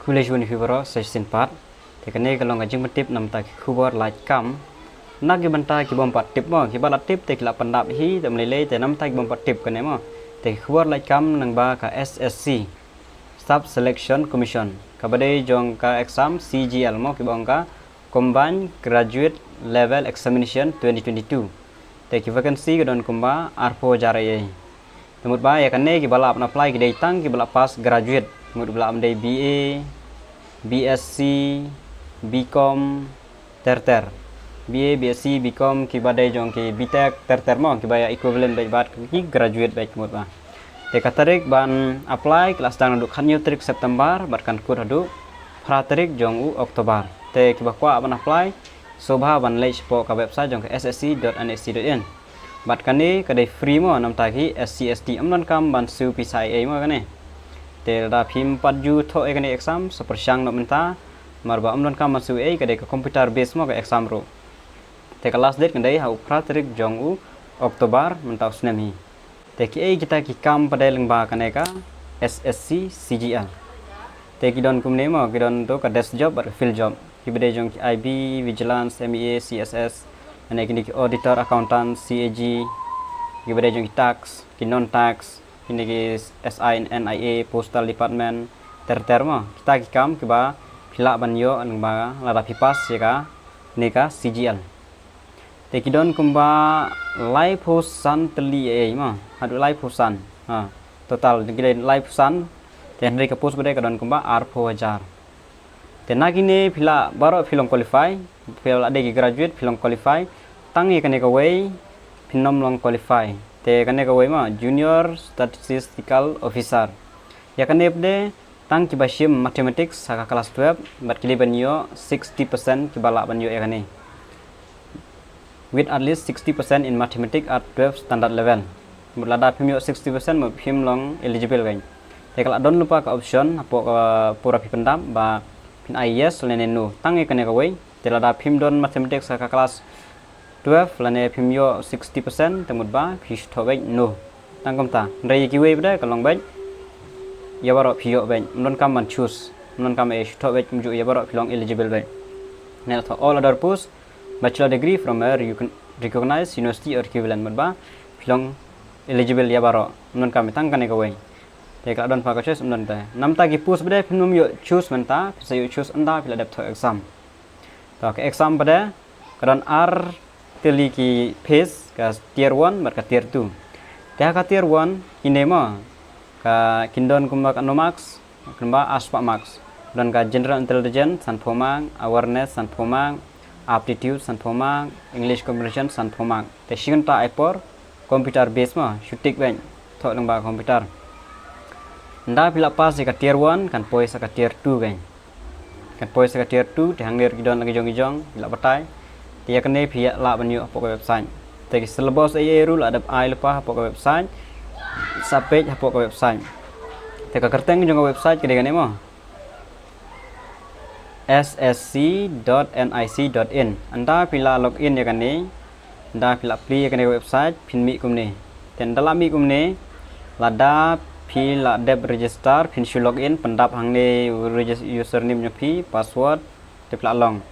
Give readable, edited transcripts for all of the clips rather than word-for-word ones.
Kuliah Juni Fibro session part. Tekane kalau ngajeng tip nam ta kubar like kam. Nak ki banta ki bompat tip mo ki bala tip te la pandap hi te mlele te nam ta ki bompat tip kane mo. Te kubar like kam nang ba ka SSC Staff Selection Commission. Kabade jong ka exam CGL mo ki bong ka Combined Graduate Level Examination 2022. Te ki vacancy ka don kumba arpo jarai. Temut ba ya kane ki bala apply ki dai tang ki bala pass graduate. Temut bala amdai BA, BSc, BCom, terter. BA, BSc, BCom ki badai jong ki BTech terter mo ki baya equivalent bai bat ki graduate bai temut ba. Te katarik ban apply kelas tang duk khanyo tarik September bat kan kur hadu tarik jong u Oktober. Te ki bakwa ban apply sobha ban lei po ka website jong ke ssc.nhc.in. Bat kani kadai free mo nam ta ki SCST amnon kam ban su PCIA mo kane. Te da phim padju tho e kane exam sepersyang no menta marba amnon kam ban su e kadai ka computer base mo ka exam ro. Te kelas date kadai hau tarik jong u Oktober menta usnami. Te ki kita ki kam padai lengba kane ka SSC CGL. Te ki don kumne mo ki don to ka desk job or field job. Ki badai jong ki IB, vigilance, MEA, CSS, ane kini ki auditor, accountant, CAG, ki badai jong ki tax, ki non tax, kini ki SI, NIA, postal department, terter mo. Kita ki kam ki ba phila ban yo lengba lada pipas ya ka ne ka CGL. Te ki don kumba live hosan teli mo. Hadu live hosan. Ha. Total ki live hosan te henry ka post badai ka don kumba R4000. Te nagine phila baro philong qualify, phila ade ki graduate philong qualify, tangi kane ka way phinom long qualify. Te kane ka way ma junior statistical officer. Ya kane pde tang ki basim mathematics saka kelas 12 bat kili banyo 60% ki bala banyo ya kane. With at least 60% in mathematics at 12 standard level. Mulada phimyo 60% mo phim long eligible gain. Te kala don lupa ka option apo ka pura pipendam ba pin IES lene no tangi kane ka way. Te lada phim don mathematics saka kelas 12 lane phimyo 60% temut ba phis thobek no tangkom ta rei ki way bda kalong bek ya baro phio bek non kam man choose non kam e thobek mju ya baro philong eligible bek ne to all other post bachelor degree from a recognized university or equivalent ba philong eligible ya baro non kam tang kane ka way te ka don pa ka choose non ta nam ta ki post bda phimum yo choose menta sa yo choose anda phila dap tho exam to ka exam bda kadon r teli ki phase ka tier 1 bar ka tier 2. Te ka tier 1 ine mo ka kindon kumba ka no max kumba aspa max dan ka general intelligence san phomang awareness san phomang aptitude san phomang english comprehension san phomang te shinta ipor computer base mo shutik ben tho lengba computer nda pila pas ka tier 1 kan poi sa ka tier 2 ben kan poi sa ka tier 2 te hangler kidon lagi jong bila batai dia kene pihak la banyu apa website. Te syllabus ai rule ada ai lepa apa website. Sapej apa website. Te ka kerteng jong website kene kene mo. ssc.nic.in. Anda pila login ya kene. Anda pila apply kene website pinmi kumne. Ten dalam mi kumne lada pila deb register pin login pendap hangne username nyopi password te pila long.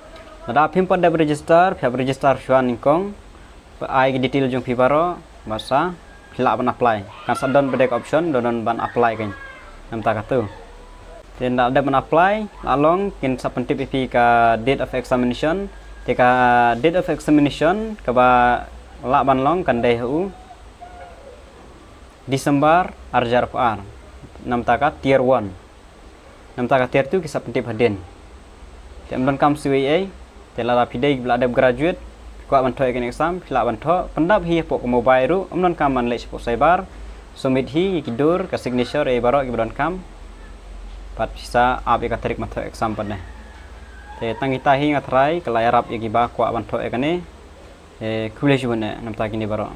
Nada phim pada register, phia register shuan ingkong, ai detail jong phi baro, masa phila ban apply. Kan sadon bedek option don ban apply kan. Nam ta katu. Then ada ban apply, along kin sapentip pi ka date of examination, te ka date of examination ka ba la ban long kan dai hu Desember arjar par. Nam ta ka tier 1. Nam ta ka tier 2 ki sapentip hadin. Te amban kam CA Tela la pidai bila ada graduate ko ban tho ekon exam phila ban tho pendap hi po mobile ru amnon kam man lech po cyber submit hi kidur ka signature e baro ki bron kam pat bisa ap ka tarik ma tho exam padne te tangita hi ngatrai ka layarap ki ba ko ban tho ekane e kuliah jibone nam ta kini baro